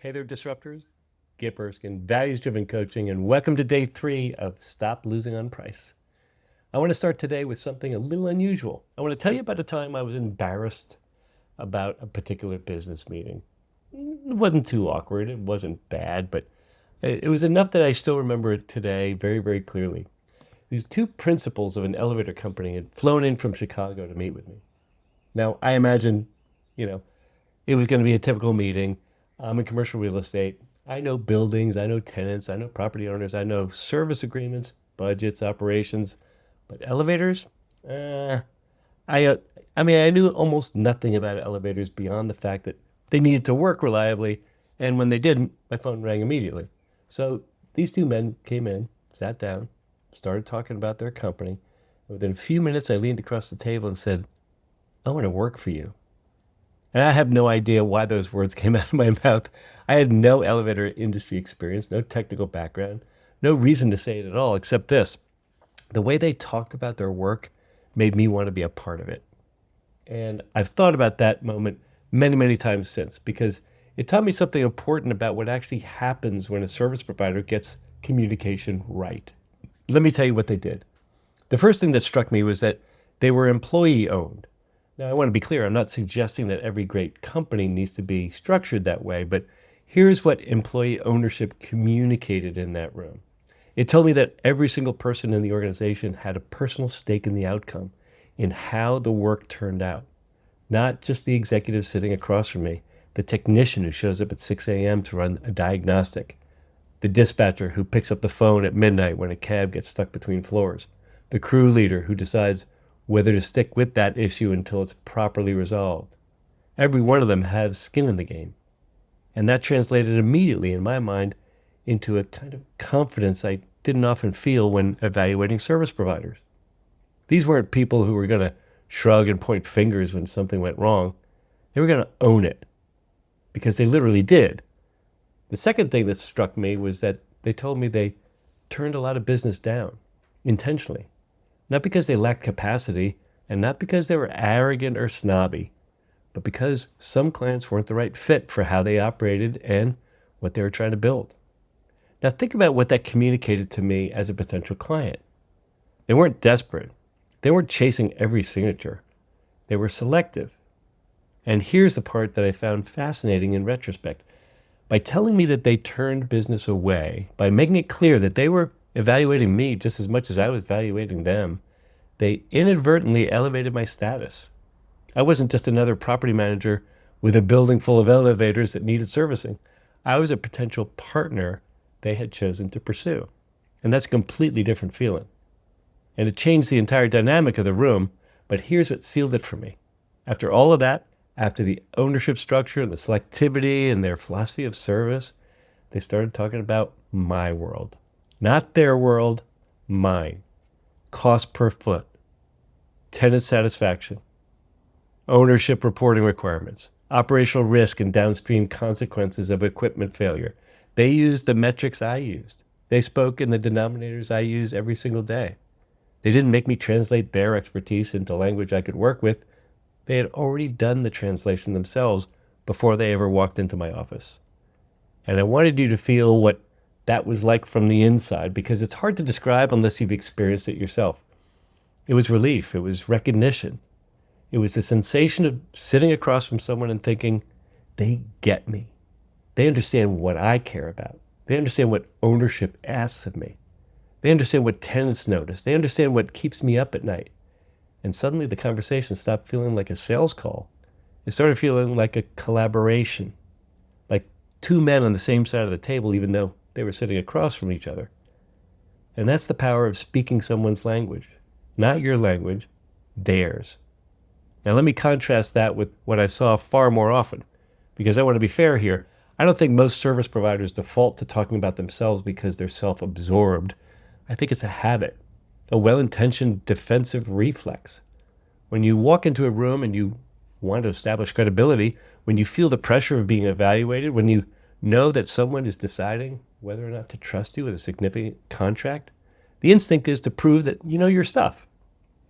Hey there, disruptors. Gip Erskine, Values Driven Coaching, and welcome to day 3 of Stop Losing on Price. I want to start today with something a little unusual. I want to tell you about a time I was embarrassed about a particular business meeting. It wasn't too awkward, it wasn't bad, but it was enough that I still remember it today very, very clearly. These two principals of an elevator company had flown in from Chicago to meet with me. Now, I imagine, you know, it was going to be a typical meeting. I'm in commercial real estate. I know buildings, I know tenants, I know property owners, I know service agreements, budgets, operations, but elevators? Uh, I, uh, I knew almost nothing about elevators beyond the fact that they needed to work reliably, and when they didn't, my phone rang immediately. So these two men came in, sat down, started talking about their company. And within a few minutes, I leaned across the table and said, "I want to work for you." And I have no idea why those words came out of my mouth. I had no elevator industry experience, no technical background, no reason to say it at all, except this. The way they talked about their work made me want to be a part of it. And I've thought about that moment many, many times since because it taught me something important about what actually happens when a service provider gets communication right. Let me tell you what they did. The first thing that struck me was that they were employee owned. Now, I want to be clear, I'm not suggesting that every great company needs to be structured that way, but here's what employee ownership communicated in that room. It told me that every single person in the organization had a personal stake in the outcome, in how the work turned out. Not just the executive sitting across from me, the technician who shows up at 6 a.m. to run a diagnostic, the dispatcher who picks up the phone at midnight when a cab gets stuck between floors, the crew leader who decides whether to stick with that issue until it's properly resolved. Every one of them has skin in the game. And that translated immediately in my mind into a kind of confidence I didn't often feel when evaluating service providers. These weren't people who were going to shrug and point fingers when something went wrong. They were going to own it because they literally did. The second thing that struck me was that they told me they turned a lot of business down intentionally, not because they lacked capacity and not because they were arrogant or snobby, but because some clients weren't the right fit for how they operated and what they were trying to build. Now, think about what that communicated to me as a potential client. They weren't desperate. They weren't chasing every signature. They were selective. And here's the part that I found fascinating in retrospect. By telling me that they turned business away, by making it clear that they were evaluating me just as much as I was evaluating them, they inadvertently elevated my status. I wasn't just another property manager with a building full of elevators that needed servicing. I was a potential partner they had chosen to pursue. And that's a completely different feeling. And it changed the entire dynamic of the room, but here's what sealed it for me. After all of that, after the ownership structure and the selectivity and their philosophy of service, they started talking about my world. Not their world, mine. Cost per foot, tenant satisfaction, ownership reporting requirements, operational risk and downstream consequences of equipment failure. They used the metrics I used. They spoke in the denominators I use every single day. They didn't make me translate their expertise into language I could work with. They had already done the translation themselves before they ever walked into my office. And I wanted you to feel what that was like from the inside because it's hard to describe unless you've experienced it yourself. It was relief. It was recognition. It was the sensation of sitting across from someone and thinking, they get me. They understand what I care about. They understand what ownership asks of me. They understand what tenants notice. They understand what keeps me up at night. And suddenly the conversation stopped feeling like a sales call. It started feeling like a collaboration, like two men on the same side of the table, even though they were sitting across from each other. And that's the power of speaking someone's language. Not your language, theirs. Now let me contrast that with what I saw far more often, because I want to be fair here. I don't think most service providers default to talking about themselves because they're self-absorbed. I think it's a habit, a well-intentioned defensive reflex. When you walk into a room and you want to establish credibility, when you feel the pressure of being evaluated, when you know that someone is deciding whether or not to trust you with a significant contract, the instinct is to prove that you know your stuff.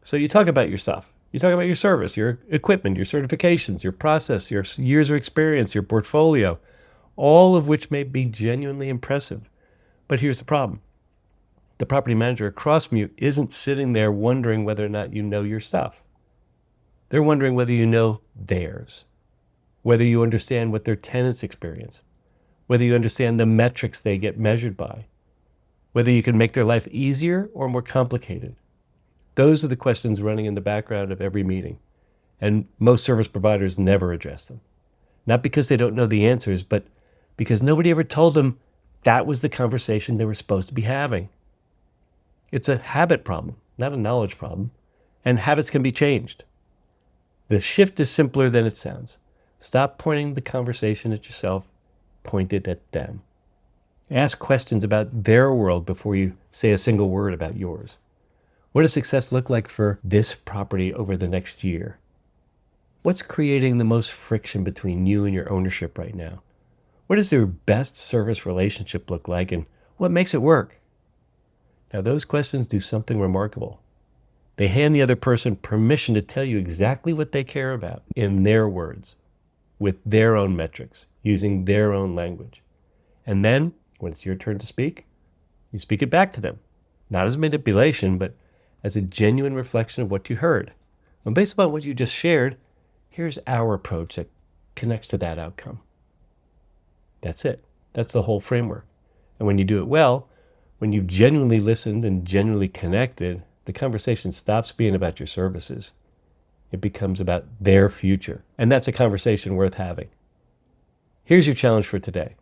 So you talk about your stuff. You talk about your service, your equipment, your certifications, your process, your years of experience, your portfolio, all of which may be genuinely impressive. But here's the problem. The property manager across from you isn't sitting there wondering whether or not you know your stuff. They're wondering whether you know theirs, whether you understand what their tenants experience, whether you understand the metrics they get measured by, whether you can make their life easier or more complicated. Those are the questions running in the background of every meeting, and most service providers never address them. Not because they don't know the answers, but because nobody ever told them that was the conversation they were supposed to be having. It's a habit problem, not a knowledge problem, and habits can be changed. The shift is simpler than it sounds. Stop pointing the conversation at yourself, point it at them. Ask questions about their world before you say a single word about yours. What does success look like for this property over the next year? What's creating the most friction between you and your ownership right now? What does your best service relationship look like, and what makes it work? Now, those questions do something remarkable. They hand the other person permission to tell you exactly what they care about in their words, with their own metrics, using their own language. And then, when it's your turn to speak, you speak it back to them, not as manipulation, but as a genuine reflection of what you heard. And based upon what you just shared, here's our approach that connects to that outcome. That's it. That's the whole framework. And when you do it well, when you've genuinely listened and genuinely connected, the conversation stops being about your services. It becomes about their future. And that's a conversation worth having. Here's your challenge for today.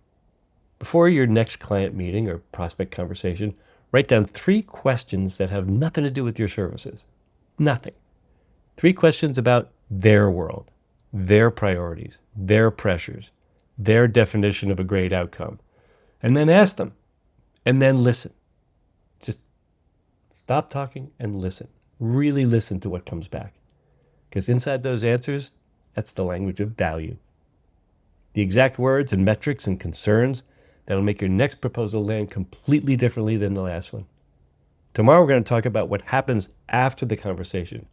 Before your next client meeting or prospect conversation, write down 3 questions that have nothing to do with your services. Nothing. 3 questions about their world, their priorities, their pressures, their definition of a great outcome. And then ask them. And then listen. Just stop talking and listen. Really listen to what comes back. Because inside those answers, that's the language of value. The exact words and metrics and concerns that'll make your next proposal land completely differently than the last one. Tomorrow we're going to talk about what happens after the conversation.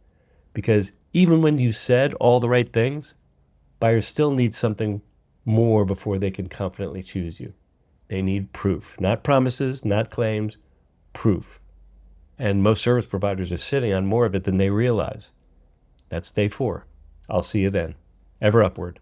Because even when you said all the right things, buyers still need something more before they can confidently choose you. They need proof, not promises, not claims, proof. And most service providers are sitting on more of it than they realize. That's day 4. I'll see you then. Ever upward.